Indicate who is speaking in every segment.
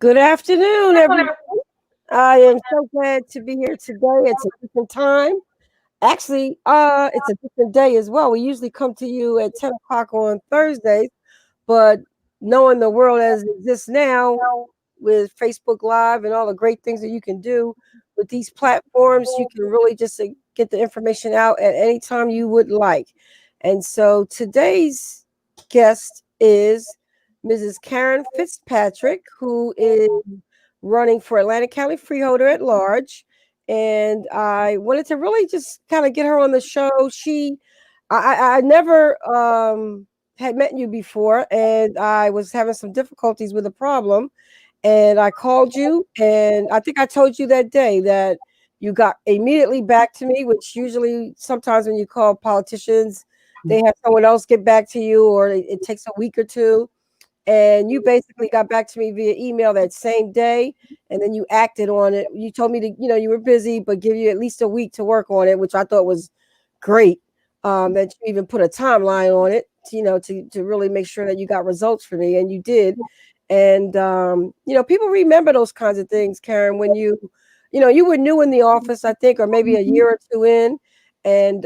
Speaker 1: Good afternoon, everyone. I am so glad to be here today. It's a different time. Actually, it's a different day as well. We usually come to you at 10 o'clock on Thursdays, but knowing the world as it exists now with Facebook Live and all the great things that you can do with these platforms, you can really just get the information out at any time you would like. And so today's guest is Mrs. Caren Fitzpatrick, who is running for Atlantic County Freeholder at large. And I wanted to really just kind of get her on the show. I never had met you before, and I was having some difficulties with a problem. And I called you, and I think I told you that day that you got immediately back to me, which usually sometimes when you call politicians, they have someone else get back to you, or it takes a week or two. And you basically got back to me via email that same day, and then you acted on it. You told me to, you were busy, but give you at least a week to work on it, which I thought was great. That you even put a timeline on it, to really make sure that you got results for me, and you did. And people remember those kinds of things, Caren, when you were new in the office, I think, or maybe a year or two in, and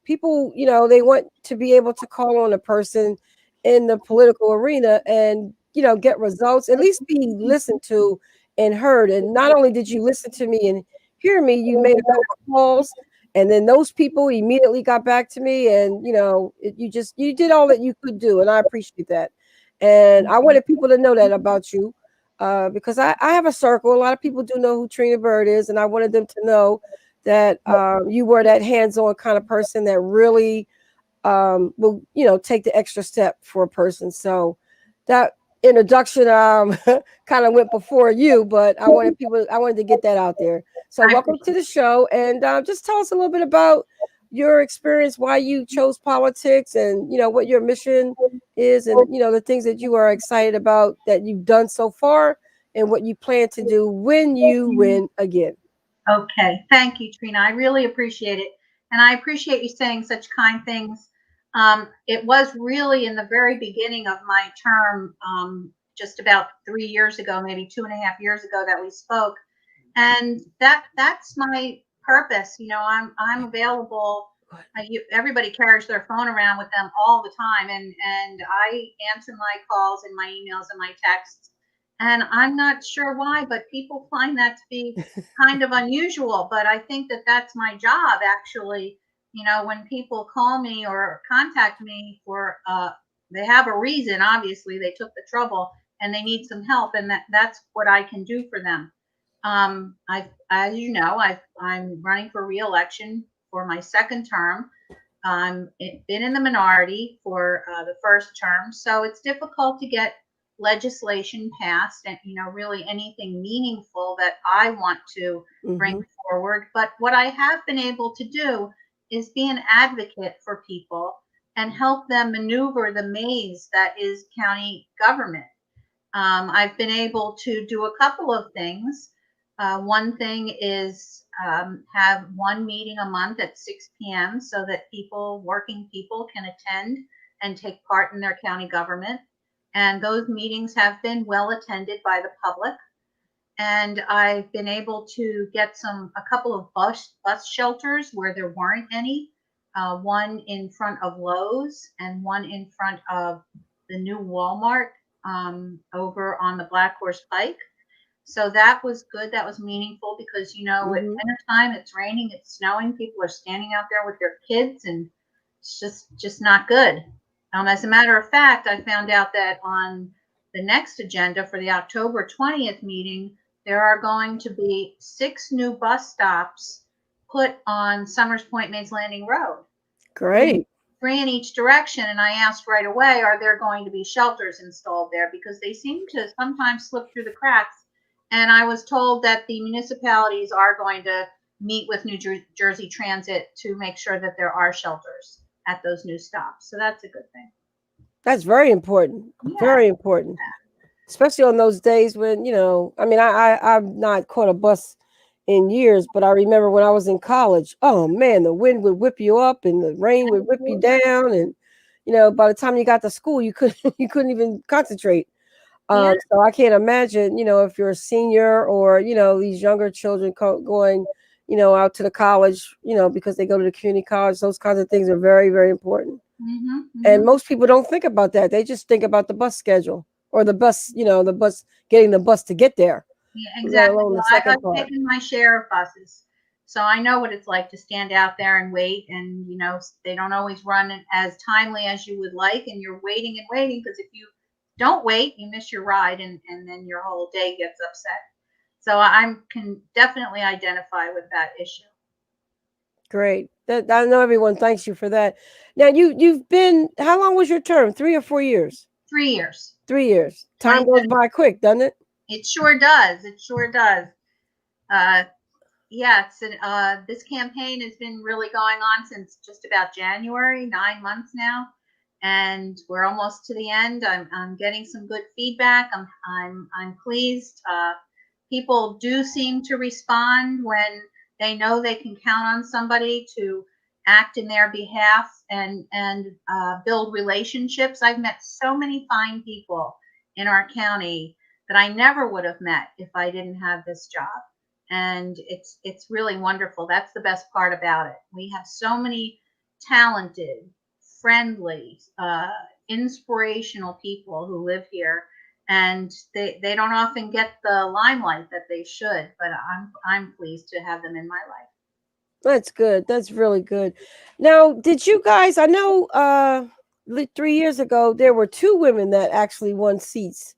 Speaker 1: people, they want to be able to call on a person in the political arena and get results, at least be listened to and heard. And not only did you listen to me and hear me, you made a couple of calls, and then those people immediately got back to me, and you did all that you could do, and I appreciate that. And I wanted people to know that about you, because I have a circle. A lot of people do know who Trina Bird is, and I wanted them to know that you were that hands-on kind of person that really will take the extra step for a person. So that introduction kind of went before you, but I wanted to get that out there. So welcome to the show, and just tell us a little bit about your experience, why you chose politics, and what your mission is, and the things that you are excited about that you've done so far, and what you plan to do when you win again.
Speaker 2: Okay, thank you, Trina. I really appreciate it, and I appreciate you saying such kind things. It was really in the very beginning of my term, just about 3 years ago, maybe 2.5 years ago, that we spoke, and that's my purpose. I'm available. Everybody carries their phone around with them all the time, and I answer my calls and my emails and my texts. And I'm not sure why, but people find that to be kind of unusual. But I think that that's my job, actually. When people call me or contact me they have a reason. Obviously, they took the trouble and they need some help, and that's what I can do for them. As you know, I'm running for re-election for my second term. Been in the minority for the first term, so it's difficult to get legislation passed, and really anything meaningful that I want to bring forward. But what I have been able to do is be an advocate for people and help them maneuver the maze that is county government. I've been able to do a couple of things. One thing is have one meeting a month at 6 p.m. so that working people can attend and take part in their county government. And those meetings have been well attended by the public. And I've been able to get a couple of bus shelters where there weren't any. One in front of Lowe's and one in front of the new Walmart over on the Black Horse Pike. So that was good. That was meaningful because, at wintertime, it's raining, it's snowing. People are standing out there with their kids, and it's just not good. As a matter of fact, I found out that on the next agenda for the October 20th meeting, there are going to be 6 new bus stops put on Summers Point Mays Landing Road.
Speaker 1: Great.
Speaker 2: 3 in each direction. And I asked right away, are there going to be shelters installed there? Because they seem to sometimes slip through the cracks. And I was told that the municipalities are going to meet with New Jersey Transit to make sure that there are shelters at those new stops. So that's a good thing.
Speaker 1: That's very important. Yeah. Very important. Especially on those days when, I've not caught a bus in years, but I remember when I was in college, oh man, the wind would whip you up and the rain would whip you down. And, by the time you got to school, you couldn't even concentrate.
Speaker 2: Yeah.
Speaker 1: So I can't imagine, if you're a senior or, these younger children going, out to the college, because they go to the community college. Those kinds of things are very, very important.
Speaker 2: Mhm.
Speaker 1: And
Speaker 2: Mhm.
Speaker 1: most people don't think about that. They just think about the bus schedule or the bus, getting the bus to get there,
Speaker 2: Yeah,
Speaker 1: let
Speaker 2: exactly.
Speaker 1: alone the
Speaker 2: Well,
Speaker 1: second
Speaker 2: I've
Speaker 1: part.
Speaker 2: taken my share of buses, so I know what it's like to stand out there and wait. And they don't always run as timely as you would like, and you're waiting and waiting because if you don't wait, you miss your ride, and then your whole day gets upset. So I can definitely identify with that issue.
Speaker 1: Great. That I know everyone thanks you for that. Now you've been, how long was your term? 3 or 4 years?
Speaker 2: 3 years,
Speaker 1: 3 years. Time goes
Speaker 2: 2010.
Speaker 1: by quick, doesn't it?
Speaker 2: It sure does. It sure does. Uh, yeah, this campaign has been really going on since just about January, 9 months now, and we're almost to the end. I'm getting some good feedback. I'm pleased. People do seem to respond when they know they can count on somebody to act in their behalf and build relationships. I've met so many fine people in our county that I never would have met if I didn't have this job, and it's really wonderful. That's the best part about it. We have so many talented, friendly, inspirational people who live here, and they don't often get the limelight that they should. But I'm pleased to have them in my life.
Speaker 1: That's good. That's really good. Now, did you guys, I know 3 years ago there were two women that actually won seats.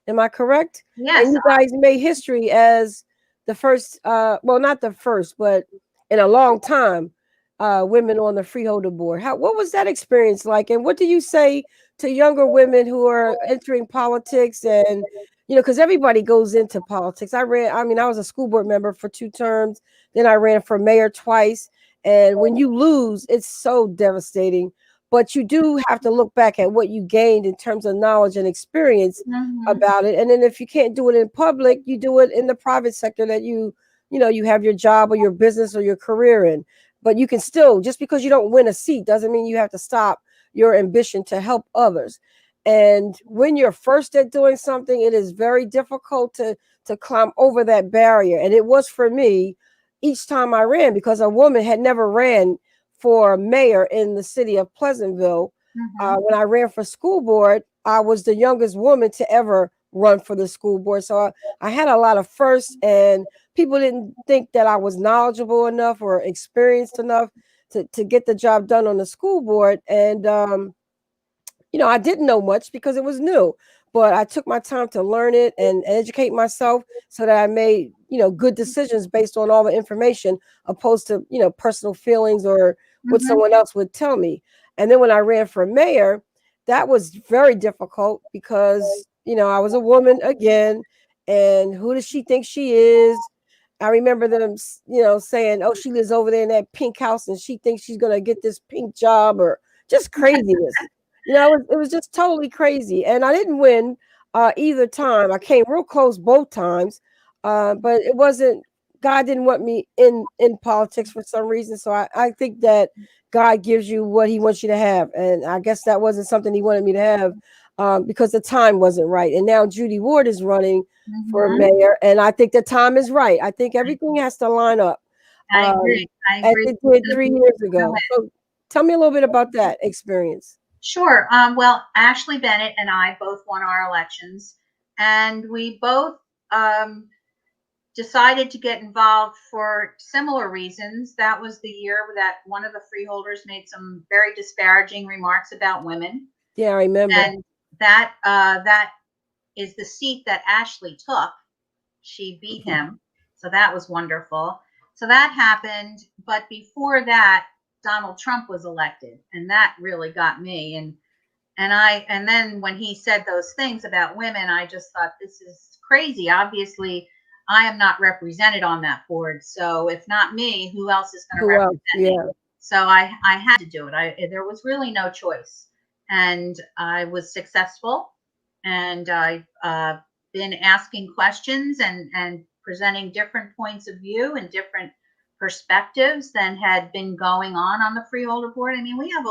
Speaker 1: Am I correct? And
Speaker 2: Yes.
Speaker 1: you guys made history as the first, well, not the first, but in a long time, women on the Freeholder board. What was that experience like? And what do you say to younger women who are entering politics? And, because everybody goes into politics. I was a school board member for 2 terms. Then I ran for mayor twice. And when you lose, it's so devastating. But you do have to look back at what you gained in terms of knowledge and experience
Speaker 2: Mhm.
Speaker 1: about it. And then if you can't do it in public, you do it in the private sector that you have your job or your business or your career in. But you can still, just because you don't win a seat doesn't mean you have to stop your ambition to help others. And when you're first at doing something, it is very difficult to climb over that barrier. And it was for me each time I ran, because a woman had never ran for mayor in the city of Pleasantville.
Speaker 2: Mhm.
Speaker 1: When I ran for school board, I was the youngest woman to ever run for the school board. So I had a lot of firsts, and people didn't think that I was knowledgeable enough or experienced enough to get the job done on the school board. And I didn't know much because it was new, but I took my time to learn it and educate myself so that I made, good decisions based on all the information, opposed to, personal feelings or what
Speaker 2: Mhm.
Speaker 1: someone else would tell me. And then when I ran for mayor, that was very difficult because, I was a woman again, and who does she think she is? I remember them, saying, "Oh, she lives over there in that pink house, and she thinks she's gonna get this pink job," or just craziness. It was just totally crazy, and I didn't win either time. I came real close both times, but it wasn't. God didn't want me in politics for some reason. So I think that God gives you what He wants you to have, and I guess that wasn't something He wanted me to have because the time wasn't right. And now Judy Ward is running for
Speaker 2: Mhm.
Speaker 1: mayor, and I think the time is right. I think everything has to line up
Speaker 2: I
Speaker 1: um,
Speaker 2: agree. I
Speaker 1: as
Speaker 2: agree.
Speaker 1: it did 3 years ago. So tell me a little bit about that experience.
Speaker 2: Sure. Well, Ashley Bennett and I both won our elections, and we both um, decided to get involved for similar reasons. That was the year that one of the freeholders made some very disparaging remarks about women,
Speaker 1: Yeah, I remember.
Speaker 2: and that is the seat that Ashley took. She beat him, so that was wonderful. So that happened, but before that, Donald Trump was elected, and that really got me. And then when he said those things about women, I just thought, this is crazy. Obviously, I am not represented on that board, so if not me, who else is going to
Speaker 1: Who else?
Speaker 2: represent me?
Speaker 1: Yeah.
Speaker 2: So I had to do it. There was really no choice, and I was successful, and I've been asking questions and presenting different points of view and different perspectives than had been going on the freeholder board. I mean, we have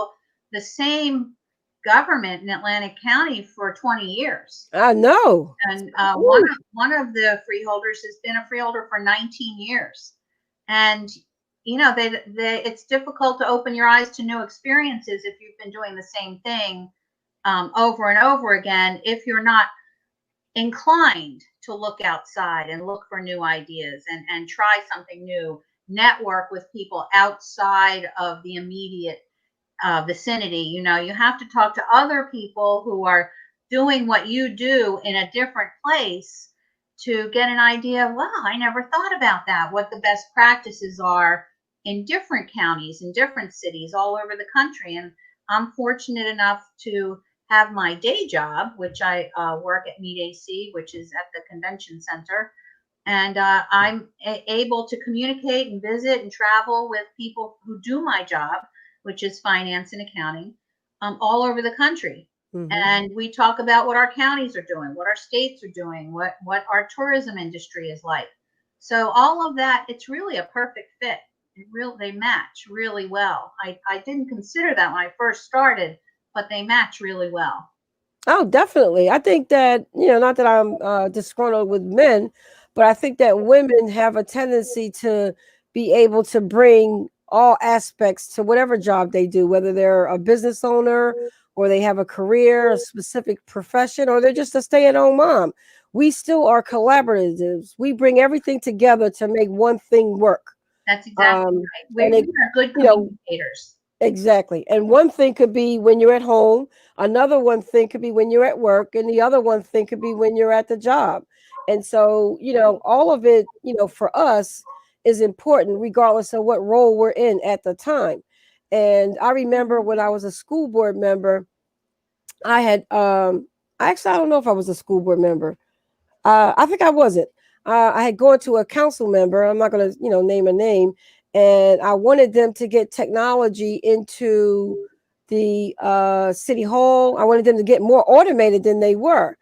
Speaker 2: the same government in Atlantic County for 20 years.
Speaker 1: I know.
Speaker 2: And one of the freeholders has been a freeholder for 19 years. And it's difficult to open your eyes to new experiences if you've been doing the same thing over and over again, if you're not inclined to look outside and look for new ideas and try something new, network with people outside of the immediate vicinity. You have to talk to other people who are doing what you do in a different place to get an idea of, wow, I never thought about that, what the best practices are in different counties, in different cities all over the country. And I'm fortunate enough to have my day job, which I work at Meet AC, which is at the convention center. And I'm able to communicate and visit and travel with people who do my job, which is finance and accounting, all over the country. Mm-hmm. And we talk about what our counties are doing, what our states are doing, what our tourism industry is like. So all of that, it's really a perfect fit. They match really well. I didn't consider that when I first started, but they match really well.
Speaker 1: Oh, definitely. I think that, not that I'm disgruntled with men, but I think that women have a tendency to be able to bring all aspects to whatever job they do, whether they're a business owner or they have a career, a specific profession, or they're just a stay-at-home mom. We still are collaboratives. We bring everything together to make one thing work.
Speaker 2: That's exactly right. We are good communicators.
Speaker 1: Exactly. And one thing could be when you're at home, another one thing could be when you're at work, and the other one thing could be when you're at the job. And so, all of it, for us is important regardless of what role we're in at the time. And I remember when I was a school board member, I had actually, I don't know if I was a school board member. I think I wasn't. I had gone to a council member. I'm not going to, name a name. And I wanted them to get technology into the city hall. I wanted them to get more automated than they were.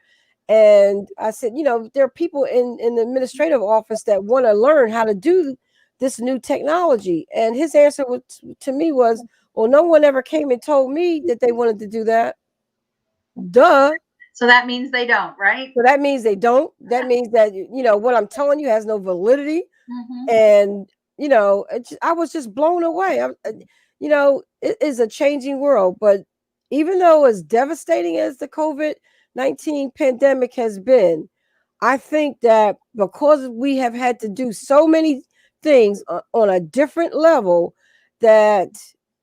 Speaker 1: And I said, there are people in the administrative office that want to learn how to do this new technology. And his answer to me was, well, no one ever came and told me that they wanted to do that. Duh.
Speaker 2: So that means they don't, right?
Speaker 1: So that means they don't. That means that, what I'm telling you has no validity. Mm-hmm. And, I was just blown away. It is a changing world. But even though as devastating as the COVID-19 pandemic has been, I think that because we have had to do so many things on a different level, that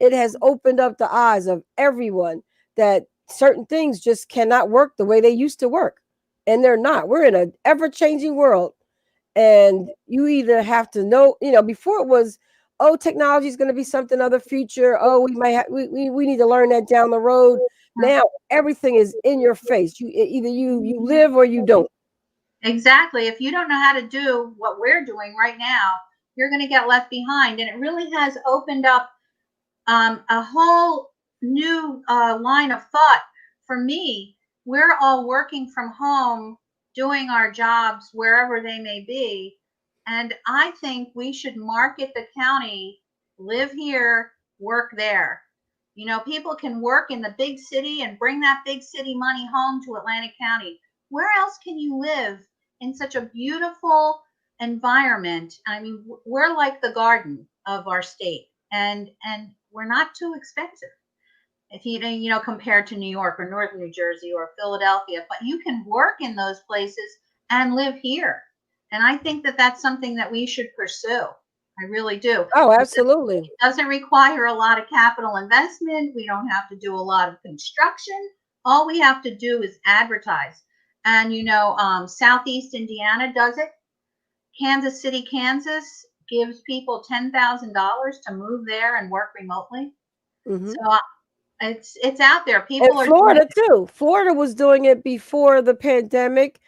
Speaker 1: it has opened up the eyes of everyone that certain things just cannot work the way they used to work. And they're not. We're in an ever-changing world. And you either have to know, before it was, oh, technology is going to be something of the future. Oh, we might have, we need to learn that down the road. Now everything is in your face. Either you live or you don't.
Speaker 2: Exactly. If you don't know how to do what we're doing right now, you're going to get left behind. And it really has opened up a whole new line of thought for me. We're all working from home, doing our jobs wherever they may be. And I think we should market the county, live here, work there. People can work in the big city and bring that big city money home to Atlantic County. Where else can you live in such a beautiful environment? I mean, we're like the garden of our state, and we're not too expensive. If you compared to New York or Northern New Jersey or Philadelphia, but you can work in those places and live here. And I think that that's something that we should pursue. I really do.
Speaker 1: Oh, absolutely.
Speaker 2: It doesn't require a lot of capital investment. We don't have to do a lot of construction. All we have to do is advertise. And, Southeast Indiana does it. Kansas City, Kansas gives people $10,000 to move there and work remotely. Mm-hmm. So it's out there. People
Speaker 1: are Florida too. Florida was doing it before the pandemic,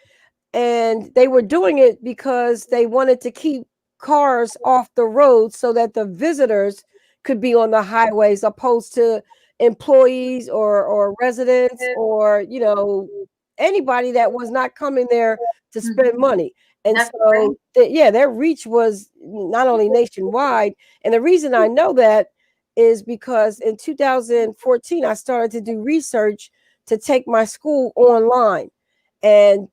Speaker 1: and they were doing it because they wanted to keep cars off the road so that the visitors could be on the highways, opposed to employees or residents or anybody that was not coming there to spend money. And that's so their reach was not only nationwide. And the reason I know that is because in 2014 I started to do research to take my school online and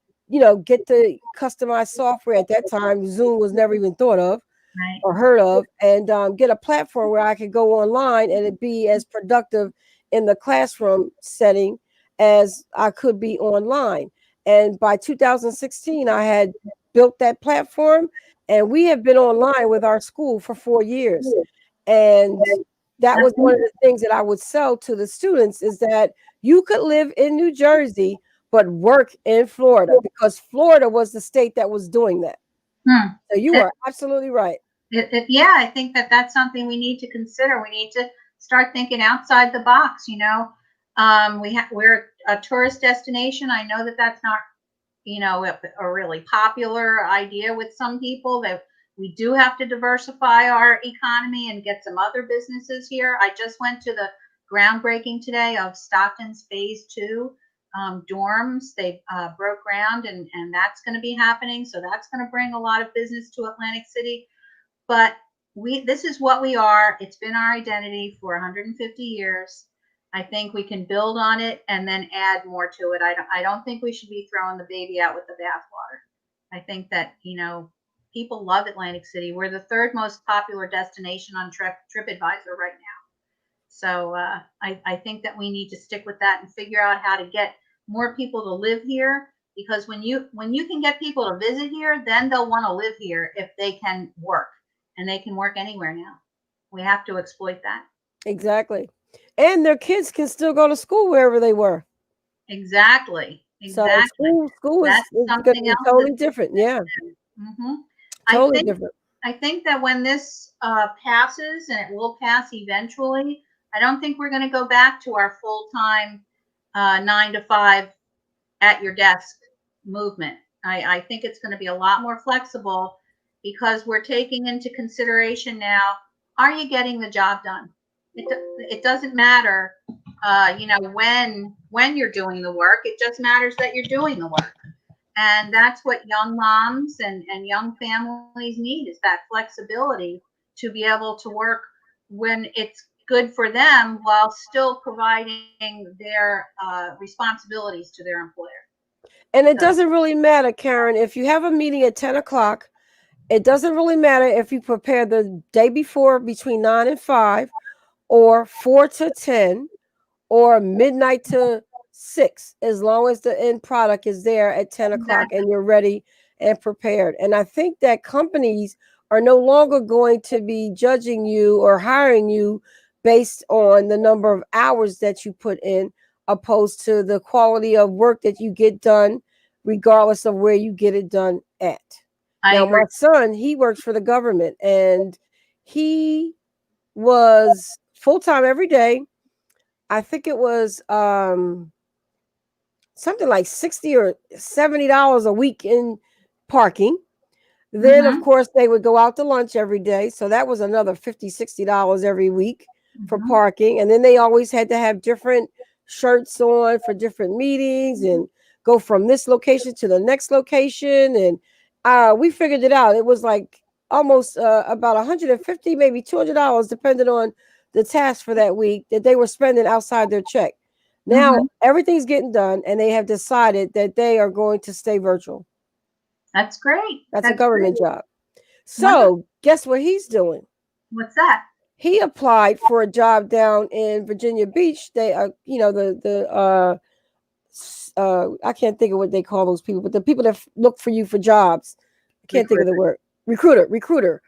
Speaker 1: get the customized software. At that time, Zoom was never even thought of
Speaker 2: Right.
Speaker 1: or heard of, and get a platform where I could go online and it be as productive in the classroom setting as I could be online. And by 2016, I had built that platform, and we have been online with our school for 4 years. And that was one of the things that I would sell to the students, is that you could live in New Jersey but work in Florida, because Florida was the state that was doing that.
Speaker 2: Hmm.
Speaker 1: So you are absolutely right.
Speaker 2: Yeah, I think that that's something we need to consider. We need to start thinking outside the box. We're a tourist destination. I know that that's not, a really popular idea with some people, that we do have to diversify our economy and get some other businesses here. I just went to the groundbreaking today of Stockton's Phase 2 dorms. They broke ground, and that's going to be happening. So that's going to bring a lot of business to Atlantic City. But this is what we are. It's been our identity for 150 years. I think we can build on it and then add more to it. I don't think we should be throwing the baby out with the bathwater. I think that, people love Atlantic City. We're the third most popular destination on TripAdvisor right now. So I think that we need to stick with that and figure out how to get more people to live here. Because when you can get people to visit here, then they'll want to live here if they can work, and they can work anywhere now. We have to exploit that.
Speaker 1: Exactly. And their kids can still go to school wherever they were.
Speaker 2: Exactly.
Speaker 1: So
Speaker 2: Exactly.
Speaker 1: school is
Speaker 2: That's
Speaker 1: going to
Speaker 2: something
Speaker 1: be
Speaker 2: else
Speaker 1: totally
Speaker 2: that
Speaker 1: different. Yeah,
Speaker 2: hmm I
Speaker 1: totally
Speaker 2: think
Speaker 1: different.
Speaker 2: I think that when this passes, and it will pass eventually, I don't think we're going to go back to our full time 9 to 5 at your desk movement. I think it's going to be a lot more flexible, because we're taking into consideration now, are you getting the job done? It doesn't matter, when you're doing the work. It just matters that you're doing the work. And that's what young moms and young families need, is that flexibility to be able to work when it's good for them, while still providing their responsibilities to their employer.
Speaker 1: And it
Speaker 2: So,
Speaker 1: doesn't really matter, Caren, if you have a meeting at 10 o'clock. It doesn't really matter if you prepare the day before between 9 and 5, or 4 to 10, or midnight to 6, as long as the end product is there at 10 o'clock
Speaker 2: exactly.
Speaker 1: and you're ready and prepared. And I think that companies are no longer going to be judging you or hiring you based on the number of hours that you put in, opposed to the quality of work that you get done, regardless of where you get it done at.
Speaker 2: I
Speaker 1: Now,
Speaker 2: agree.
Speaker 1: my son, he works for the government, and he was full time every day. I think it was something like $60 or $70 a week in parking. Then, of
Speaker 2: Mm-hmm.
Speaker 1: course, they would go out to lunch every day. So that was another $50, $60 every week for
Speaker 2: Mm-hmm.
Speaker 1: parking. And then they always had to have different shirts on for different meetings and go from this location to the next location. And we figured it out. It was like almost about 150, maybe $200, depending on the task for that week, that they were spending outside their check. Now
Speaker 2: Mm-hmm.
Speaker 1: everything's getting done, and they have decided that they are going to stay virtual.
Speaker 2: That's great.
Speaker 1: That's a
Speaker 2: That's great.
Speaker 1: government job.
Speaker 2: Wonderful.
Speaker 1: So guess what he's doing?
Speaker 2: What's that?
Speaker 1: He applied for a job down in Virginia Beach. They are, I can't think of what they call those people, but the people that look for you for jobs. I can't think of the
Speaker 2: Recruiter.
Speaker 1: word. Recruiter.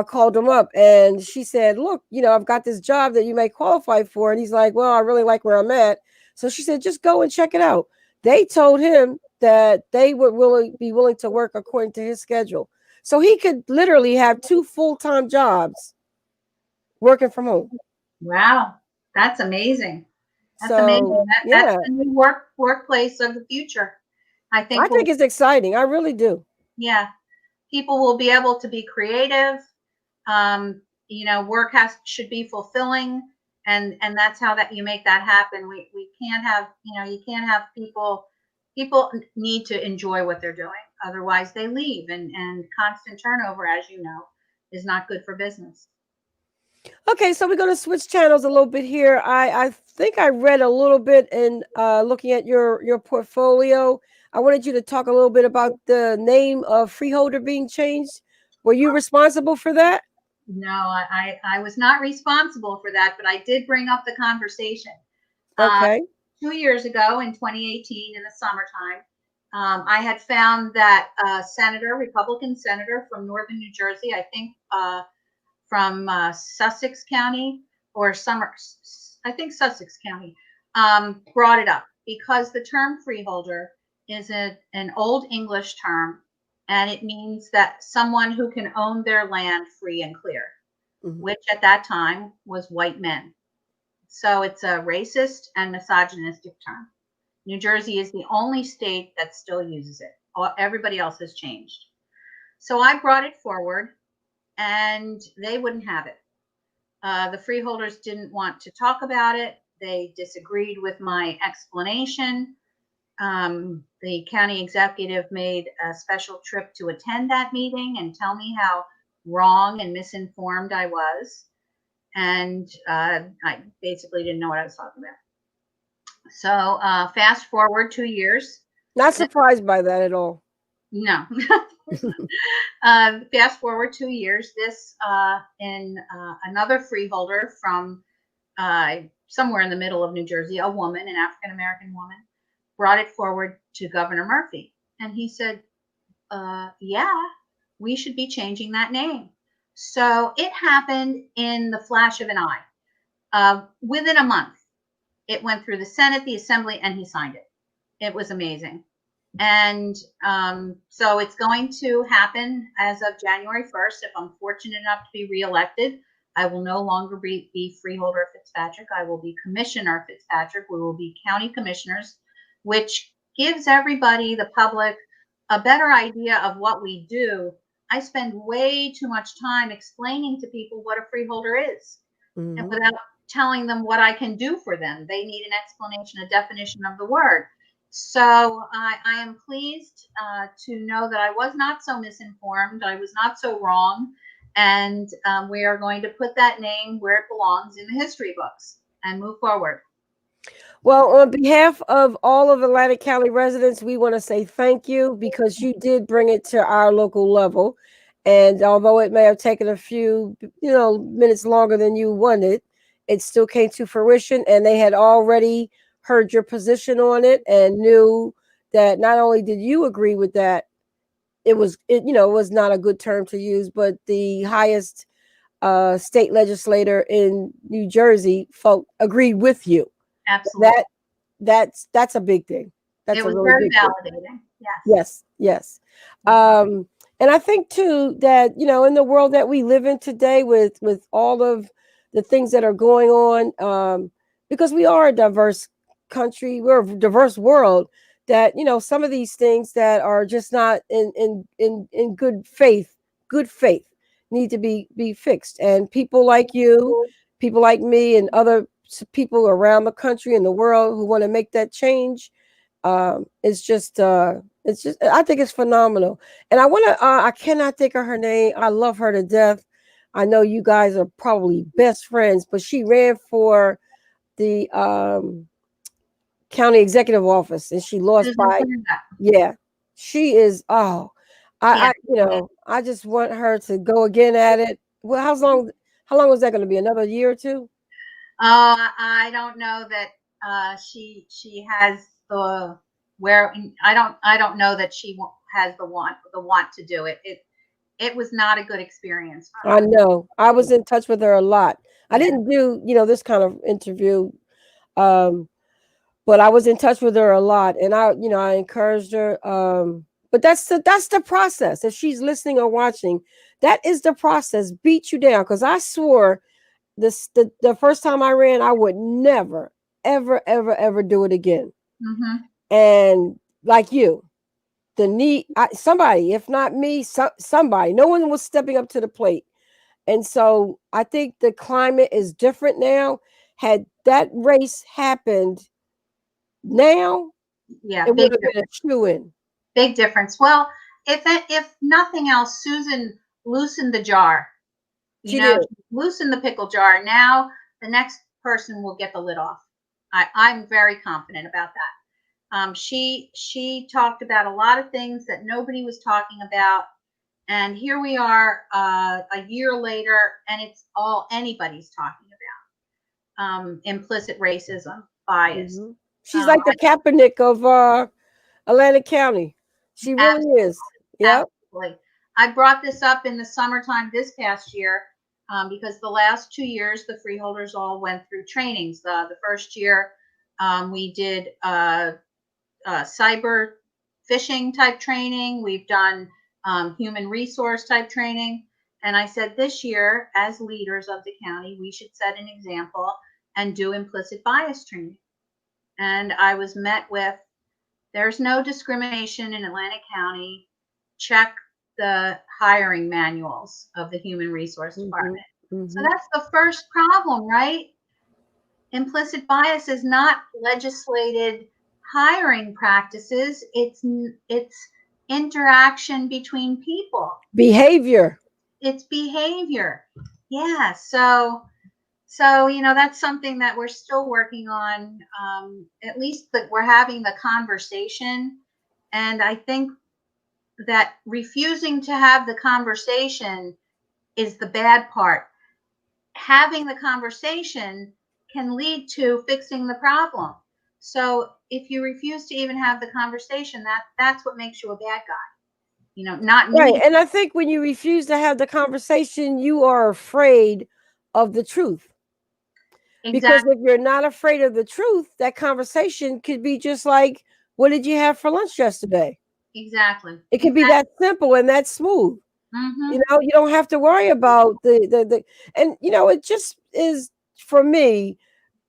Speaker 1: Called him up, and she said, "Look, I've got this job that you may qualify for." And he's like, "Well, I really like where I'm at." So she said, "Just go and check it out." They told him that they would be willing to work according to his schedule, so he could literally have 2 full-time jobs working from home.
Speaker 2: Wow. That's amazing. That's amazing.
Speaker 1: So
Speaker 2: That's
Speaker 1: yeah,
Speaker 2: the new workplace of the future. I
Speaker 1: I
Speaker 2: think
Speaker 1: think it's exciting. I really do.
Speaker 2: yeah, people will be able to be creative. Work should be fulfilling, and that's how that you make that happen. We can't have, you can't have people need to enjoy what they're doing. Otherwise they leave, and constant turnover, as you know, is not good for business.
Speaker 1: Okay, so we're going to switch channels a little bit here. I think I read a little bit in looking at your portfolio. I wanted you to talk a little bit about the name of Freeholder being changed. Were you responsible for that?
Speaker 2: No, I was not responsible for that, but I did bring up the conversation. Uh,
Speaker 1: Okay.
Speaker 2: 2 years ago in 2018 in the summertime, I had found that a senator, Republican senator from northern New Jersey, I think from Sussex County or I think Sussex County, brought it up because the term freeholder is an old English term, and it means that someone who can own their land free and clear,
Speaker 1: Mhm.
Speaker 2: which at that time was white men. So it's a racist and misogynistic term. New Jersey is the only state that still uses it. Everybody else has changed. So I brought it forward, and they wouldn't have it. The freeholders didn't want to talk about it. They disagreed with my explanation. The county executive made a special trip to attend that meeting and tell me how wrong and misinformed I was. And I basically didn't know what I was talking about. So fast forward 2 years.
Speaker 1: Not surprised by that at all.
Speaker 2: No. Fast forward 2 years. This in another freeholder from somewhere in the middle of New Jersey, a woman, an African American woman, brought it forward to Governor Murphy. And he said, yeah, we should be changing that name. So it happened in the flash of an eye. Within a month, it went through the Senate, the Assembly, and he signed it. It was amazing. And so it's going to happen as of January 1st. If I'm fortunate enough to be reelected, I will no longer be Freeholder Fitzpatrick. I will be Commissioner Fitzpatrick. We will be county commissioners, which gives everybody, the public, a better idea of what we do. I spend way too much time explaining to people what a freeholder is, and
Speaker 1: Mhm.
Speaker 2: without telling them what I can do for them. They need an explanation, a definition of the word. So I am pleased to know that I was not so misinformed. I was not so wrong. And we are going to put that name where it belongs in the history books and move forward.
Speaker 1: Well, on behalf of all of Atlantic County residents, we want to say thank you because you did bring it to our local level. And although it may have taken a few, minutes longer than you wanted, it still came to fruition. And they had already heard your position on it and knew that not only did you agree with that, it was not a good term to use, but the highest state legislator in New Jersey agreed with you.
Speaker 2: Absolutely.
Speaker 1: That that's a big thing. That's
Speaker 2: It
Speaker 1: a
Speaker 2: was
Speaker 1: really
Speaker 2: very
Speaker 1: big thing.
Speaker 2: validating. Yes.
Speaker 1: Yes, yes. And I think too that in the world that we live in today, with all of the things that are going on, because we are a diverse country, we're a diverse world. That some of these things that are just not in good faith, need to be fixed. And people like you, people like me, and other people around the country and the world who want to make that change, it's just I think it's phenomenal. And I cannot think of her name. I love her to death. I know you guys are probably best friends, but she ran for the county executive office and she lost
Speaker 2: Susan
Speaker 1: by,
Speaker 2: Linda.
Speaker 1: yeah. She is,
Speaker 2: Yeah.
Speaker 1: I just want her to go again at it. Well, how long was that going to be? Another year or two?
Speaker 2: I don't know that she has the where I don't know that she has the want to do it. It was not a good experience for
Speaker 1: I
Speaker 2: her.
Speaker 1: know. I was in touch with her a lot. I
Speaker 2: Yeah,
Speaker 1: didn't do, this kind of interview, um, but I was in touch with her a lot, and I encouraged her. But that's the process. If she's listening or watching, that is the process. Beat you down, because I swore the first time I ran, I would never, ever, ever, ever do it again.
Speaker 2: hmm
Speaker 1: And like you, somebody, if not me, somebody, no one was stepping up to the plate. And so I think the climate is different now. Had that race happened now,
Speaker 2: yeah,
Speaker 1: it would have been a shoe in.
Speaker 2: big difference. Well, if nothing else, Susan loosened the jar You
Speaker 1: She
Speaker 2: know,
Speaker 1: did.
Speaker 2: she loosened the pickle jar. Now the next person will get the lid off. I'm very confident about that. She talked about a lot of things that nobody was talking about, and here we are a year later, and it's all anybody's talking about. Implicit racism, bias.
Speaker 1: Hmm. She's like the Kaepernick of Atlantic County. She really is. Yep.
Speaker 2: Absolutely. I brought this up in the summertime this past year because the last 2 years the freeholders all went through trainings. The first year we did cyber phishing type training. We've done human resource type training. And I said this year, as leaders of the county, we should set an example and do implicit bias training. And I was met with, there's no discrimination in Atlantic County. Check the hiring manuals of the Human Resource Department. So
Speaker 1: Mm-hmm.
Speaker 2: that's the first problem, right? Implicit bias is not legislated hiring practices. It's interaction between people.
Speaker 1: Behavior.
Speaker 2: It's behavior. Yeah. So that's something that we're still working on. At least that we're having the conversation, and I think that refusing to have the conversation is the bad part. Having the conversation can lead to fixing the problem. So if you refuse to even have the conversation, that's what makes you a bad guy. Not
Speaker 1: Right.
Speaker 2: me.
Speaker 1: And I think when you refuse to have the conversation, you are afraid of the truth. Because
Speaker 2: Exactly.
Speaker 1: if you're not afraid of the truth, that conversation could be just like, what did you have for lunch yesterday?
Speaker 2: Exactly.
Speaker 1: It could be
Speaker 2: Exactly.
Speaker 1: that simple and that smooth.
Speaker 2: Mm-hmm.
Speaker 1: You don't have to worry about the and it just is for me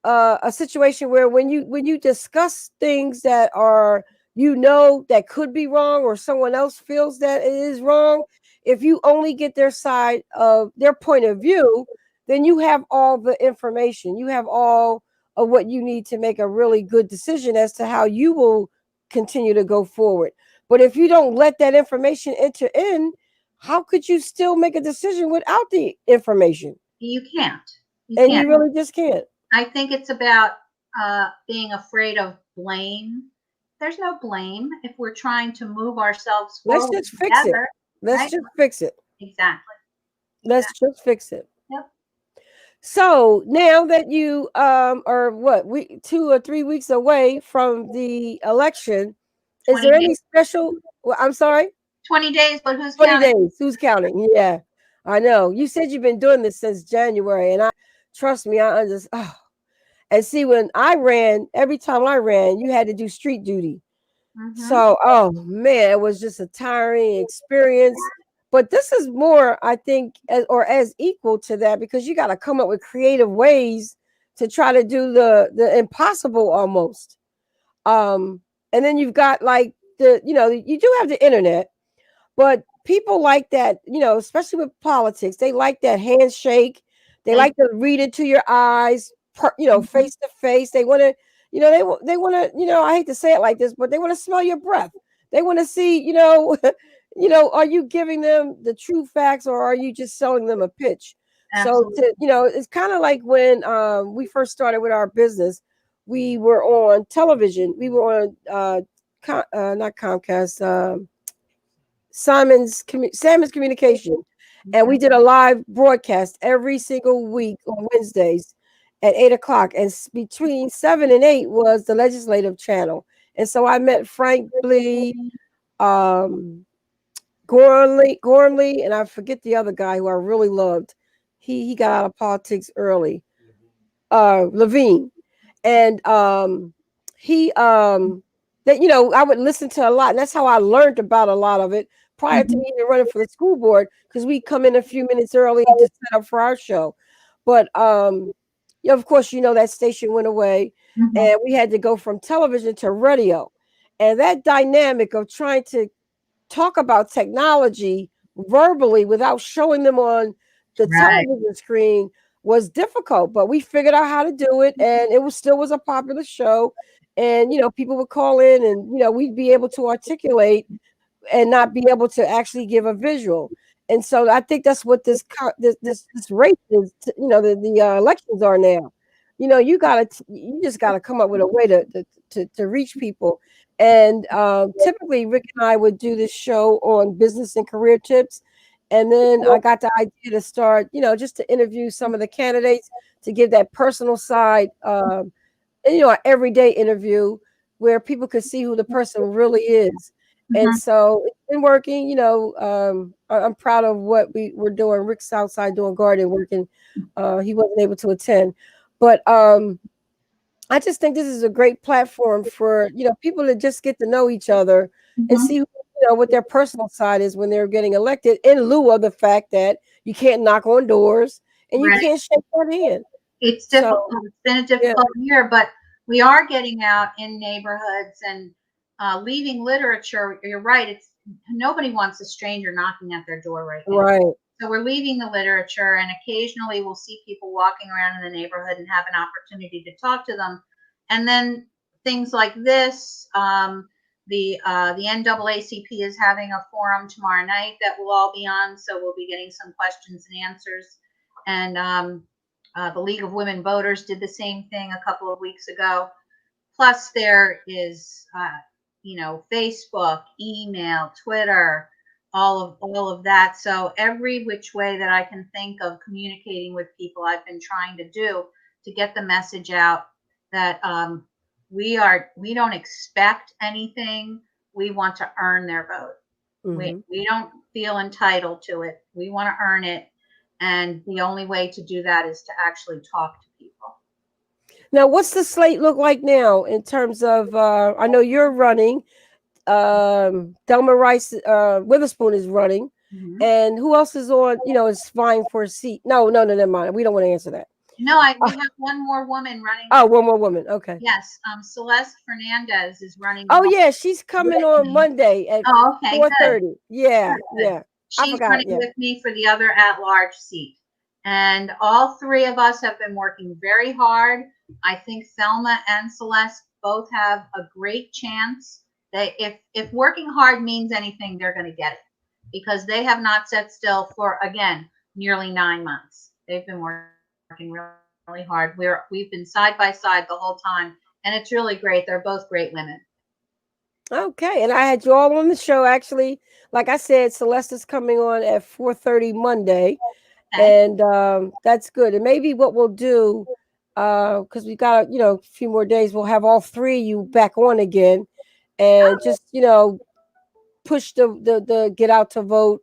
Speaker 1: a situation where when you discuss things that are that could be wrong or someone else feels that it is wrong, if you only get their side of their point of view, then you have all the information, you have all of what you need to make a really good decision as to how you will continue to go forward. But if you don't let that information enter in, how could you still make a decision without the information?
Speaker 2: You can't. You
Speaker 1: And
Speaker 2: can't.
Speaker 1: you really just can't.
Speaker 2: I think it's about being afraid of blame. There's no blame if we're trying to move ourselves
Speaker 1: Let's
Speaker 2: forward
Speaker 1: just fix it.
Speaker 2: together,
Speaker 1: Let's
Speaker 2: right?
Speaker 1: just fix it.
Speaker 2: Exactly.
Speaker 1: Let's
Speaker 2: Exactly.
Speaker 1: just fix it.
Speaker 2: Yep.
Speaker 1: So now that you are what we 2 or 3 weeks away from the election, is
Speaker 2: 20
Speaker 1: there any
Speaker 2: days.
Speaker 1: special? Well, I'm sorry,
Speaker 2: 20 days, but who's
Speaker 1: 20
Speaker 2: counting?
Speaker 1: days. Who's counting? Yeah, I know. You said you've been doing this since January, and I trust me. I understand. Oh. And see, when I ran, every time I ran, you had to do street duty.
Speaker 2: Mm-hmm.
Speaker 1: So, oh man, it was just a tiring experience. But this is more, I think, as equal to that because you got to come up with creative ways to try to do the impossible almost. And then you've got like you do have the internet, but people like that, especially with politics, they like that handshake. They
Speaker 2: They,
Speaker 1: like to read into your eyes,
Speaker 2: mhm.
Speaker 1: face to face. They want to, they want to, I hate to say it like this, but they want to smell your breath. They want to see, are you giving them the true facts or are you just selling them a pitch? So,
Speaker 2: Absolutely.
Speaker 1: it's kind of like when we first started with our business, we were on television. We were on, not Comcast, Simon's Communication, and we
Speaker 2: Mhm.
Speaker 1: did a live broadcast every single week on Wednesdays at 8 o'clock. And between 7 and 8 was the legislative channel. And so I met Frank Blee, um, Gormley, and I forget the other guy who I really loved. He got out of politics early. Levine, and he that I would listen to a lot, and that's how I learned about a lot of it prior to
Speaker 2: Mhm.
Speaker 1: me even running for the school board because we come in a few minutes early to set up for our show. But of course, that station went away,
Speaker 2: Mhm.
Speaker 1: and we had to go from television to radio, and that dynamic of trying to talk about technology verbally without showing them on the
Speaker 2: Right.
Speaker 1: television screen was difficult, but we figured out how to do it, and it was a popular show. And people would call in, and we'd be able to articulate and not be able to actually give a visual. And so I think that's what this race is. The elections are now. You just gotta come up with a way to reach people. And typically, Rick and I would do this show on business and career tips. And then I got the idea to start, just to interview some of the candidates to give that personal side, an everyday interview where people could see who the person really is. And
Speaker 2: Mhm.
Speaker 1: so it's been working. I'm proud of what we're doing. Rick's outside doing garden work, and he wasn't able to attend. But I just think this is a great platform for people to just get to know each other and
Speaker 2: Mhm.
Speaker 1: see what their personal side is when they're getting elected. In lieu of the fact that you can't knock on doors and you
Speaker 2: Right.
Speaker 1: can't shake their hand.
Speaker 2: It's
Speaker 1: So
Speaker 2: difficult. It's been a
Speaker 1: yeah,
Speaker 2: difficult year, but we are getting out in neighborhoods and leaving literature. You're right. It's nobody wants a stranger knocking at their door right now.
Speaker 1: right.
Speaker 2: So we're leaving the literature, and occasionally we'll see people walking around in the neighborhood and have an opportunity to talk to them. And then things like this, the NAACP is having a forum tomorrow night that we'll all be on, so we'll be getting some questions and answers. And the League of Women Voters did the same thing a couple of weeks ago. Plus, there is, Facebook, email, Twitter, all of that. So every which way that I can think of communicating with people, I've been trying to do to get the message out that we don't expect anything. We want to earn their vote. We
Speaker 1: Hmm.
Speaker 2: we don't feel entitled to it. We want to earn it, and the only way to do that is to actually talk to people.
Speaker 1: Now, what's the slate look like now in terms of? I know you're running. Delma Rice Witherspoon is running,
Speaker 2: Mhm.
Speaker 1: and who else is on? Is vying for a seat. No, no, no, never mind. We don't want to answer that.
Speaker 2: No,
Speaker 1: Uh,
Speaker 2: we have one more woman running
Speaker 1: oh,
Speaker 2: with.
Speaker 1: one more woman. Okay.
Speaker 2: Yes, Celeste Fernandez is running
Speaker 1: Oh
Speaker 2: along
Speaker 1: yeah, she's
Speaker 2: with
Speaker 1: coming on
Speaker 2: me.
Speaker 1: Monday at
Speaker 2: Oh, okay,
Speaker 1: four
Speaker 2: good,
Speaker 1: thirty. Yeah,
Speaker 2: good, good.
Speaker 1: yeah. I
Speaker 2: She's
Speaker 1: forgot.
Speaker 2: running
Speaker 1: Yeah.
Speaker 2: with me for the other at-large seat. And all three of us have been working very hard. I think Thelma and Celeste both have a great chance. If working hard means anything, they're going to get it because they have not sat still for, again, nearly 9 months. They've been working really hard. We've been side by side the whole time, and it's really great. They're both great women.
Speaker 1: Okay, and I had you all on the show. Actually, like I said, Celeste is coming on at 4:30 Monday,
Speaker 2: Okay.
Speaker 1: and that's good. And maybe what we'll do, because we got a few more days, we'll have all three of you back on again, and
Speaker 2: Oh,
Speaker 1: just push the get out to vote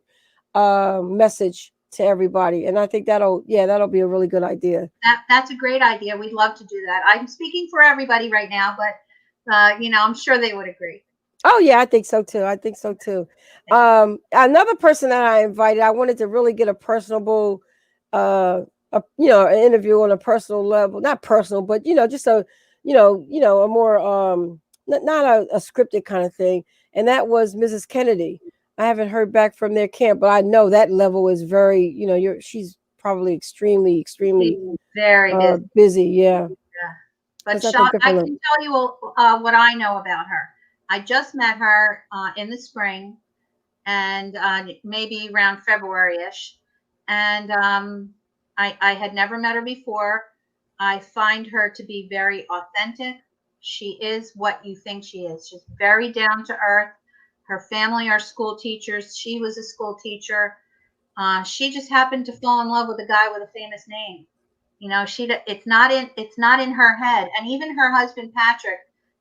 Speaker 1: message to everybody. And I think that'll be a really good idea.
Speaker 2: that's a great idea. We'd love to do that. I'm speaking for everybody right now, but I'm sure they would agree.
Speaker 1: Oh yeah, I think so too. I think so too. Another person that I invited, I wanted to really get a personable, an interview on a personal level, not personal, but just a more not a scripted kind of thing. And that was Mrs. Kennedy. I haven't heard back from their camp, but I know that level is very, she's probably extremely
Speaker 2: She's very busy.
Speaker 1: busy. Yeah,
Speaker 2: Yeah. But
Speaker 1: because I think
Speaker 2: I
Speaker 1: people.
Speaker 2: can tell you what I know about her. I just met her in the spring and maybe around February-ish. And I had never met her before. I find her to be very authentic. She is what you think she is. She's very down to earth. Her family are school teachers. She was a school teacher. She just happened to fall in love with a guy with a famous name. It's not in her head. And even her husband Patrick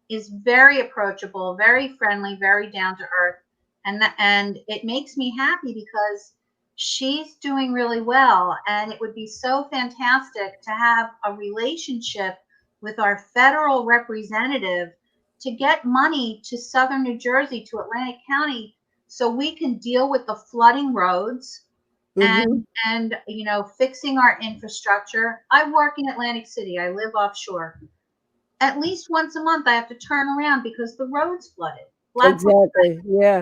Speaker 2: is very approachable, very friendly, very down to earth, and it makes me happy because she's doing really well. And it would be so fantastic to have a relationship with our federal representative to get money to southern New Jersey, to Atlantic County, so we can deal with the flooding roads
Speaker 1: Hmm.
Speaker 2: and fixing our infrastructure. I work in Atlantic City. I live offshore. At least once a month I have to turn around because the road's flooded. Blackboard.
Speaker 1: Exactly. Yeah.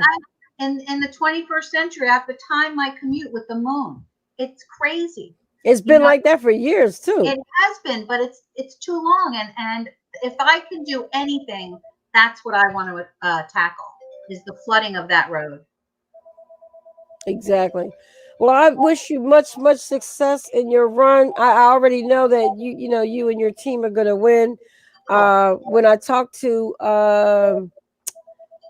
Speaker 2: In the 21st century, I have to time my commute with the moon. It's crazy.
Speaker 1: It's
Speaker 2: You
Speaker 1: been
Speaker 2: know,
Speaker 1: like that for years too.
Speaker 2: it has been, but it's too long. And if I can do anything, that's what I want to tackle is the flooding of that road.
Speaker 1: Exactly. Well, I wish you much success in your run. I already know that you and your team are going to win.
Speaker 2: Oh,
Speaker 1: When I talked to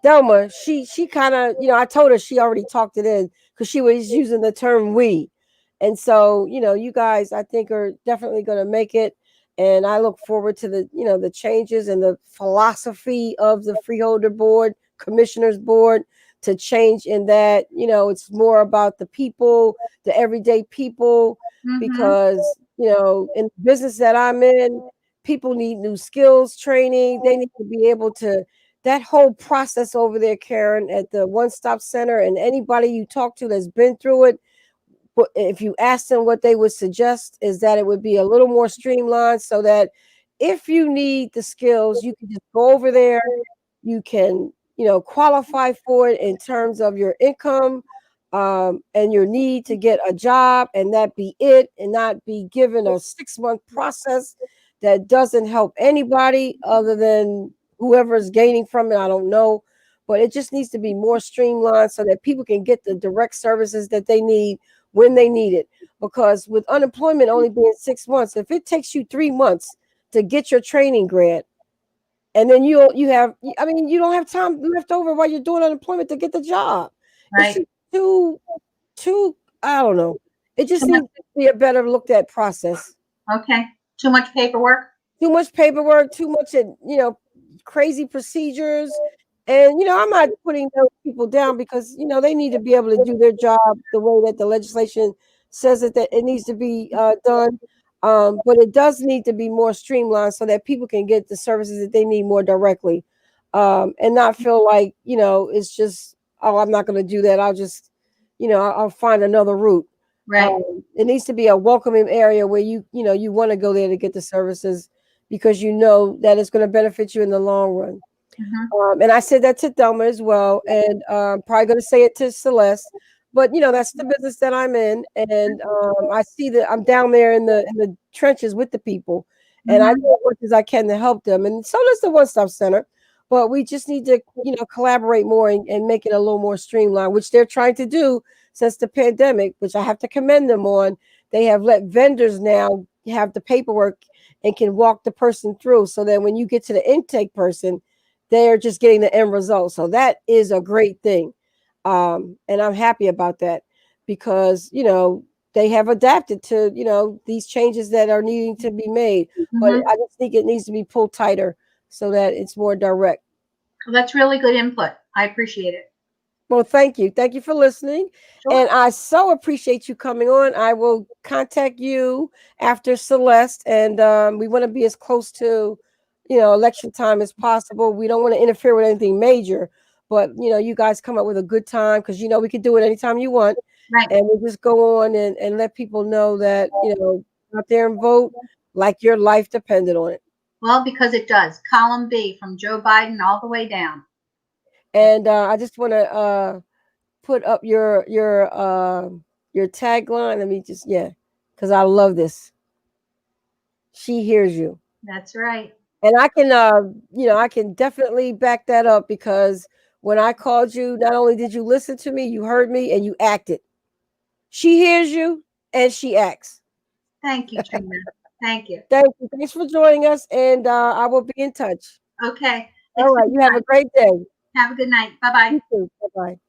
Speaker 1: Delma, she kind of, I told her she already talked it in because she was using the term we. And so, you guys, I think, are definitely going to make it. And I look forward to the changes and the philosophy of the Freeholder Board, Commissioners Board, to change in that, it's more about the people, the everyday people,
Speaker 2: mm-hmm.
Speaker 1: because, in the business that I'm in, people need new skills training. They need to be able to that whole process over there, Caren, at the One Stop Center, and anybody you talk to that's been through it, if you ask them what they would suggest, is that it would be a little more streamlined so that if you need the skills, you can just go over there. You can, qualify for it in terms of your income and your need to get a job, and that be it, and not be given a 6-month process that doesn't help anybody other than whoever is gaining from it. I don't know. But it just needs to be more streamlined so that people can get the direct services that they need when they need it. Because with unemployment only being 6 months, if it takes you 3 months to get your training grant, and then you don't have time left over while you're doing unemployment to get the job. It's
Speaker 2: Right.
Speaker 1: just too, I don't know. It
Speaker 2: Too
Speaker 1: just
Speaker 2: much.
Speaker 1: needs to be a better looked at process.
Speaker 2: Okay. Too much paperwork.
Speaker 1: Too much paperwork, too much, crazy procedures. And, I'm not putting those people down because, they need to be able to do their job the way that the legislation says that it needs to be done. But it does need to be more streamlined so that people can get the services that they need more directly, and not feel like, it's just, oh, I'm not going to do that. I'll just, I'll find another route.
Speaker 2: Right.
Speaker 1: It needs to be a welcoming area where you want to go there to get the services because you know that it's going to benefit you in the long run.
Speaker 2: Mm-hmm.
Speaker 1: And I said that to Thelma as well, and probably going to say it to Celeste. But that's the business that I'm in, and I see that I'm down there in the trenches with the people, and I do
Speaker 2: Mm-hmm.
Speaker 1: as much as I can to help them. And so does the One Stop Center. But we just need to, collaborate more and make it a little more streamlined, which they're trying to do since the pandemic, which I have to commend them on. They have let vendors now have the paperwork and can walk the person through, so that when you get to the intake person, they're just getting the end result. So that is a great thing. And I'm happy about that because, they have adapted to, these changes that are needing to be made. But
Speaker 2: Mm-hmm.
Speaker 1: I just think it needs to be pulled tighter so that it's more direct.
Speaker 2: Well, that's really good input. I appreciate it.
Speaker 1: Well, thank you. Thank you for listening.
Speaker 2: Sure.
Speaker 1: And I so appreciate you coming on. I will contact you after Celeste, and we want to be as close to, election time as possible. We don't want to interfere with anything major, but, you guys come up with a good time because, we can do it anytime you want.
Speaker 2: Right.
Speaker 1: And we'll just go on and let people know that, out there and vote like your life depended on it.
Speaker 2: Well, because it does. Column B from Joe Biden all the way down.
Speaker 1: And I just want to put up your tagline. Let me just because I love this. She hears you,
Speaker 2: That's right.
Speaker 1: and I can definitely back that up because when I called you, not only did you listen to me, you heard me, and you acted. She hears you, and she acts.
Speaker 2: Thank you, Trina. Thank you.
Speaker 1: Thank you. Thanks for joining us, and I will be in touch.
Speaker 2: Okay.
Speaker 1: All
Speaker 2: Thanks for
Speaker 1: right.
Speaker 2: the
Speaker 1: You have a
Speaker 2: time.
Speaker 1: great day.
Speaker 2: Have a good night. Bye bye.
Speaker 1: You too. Bye bye.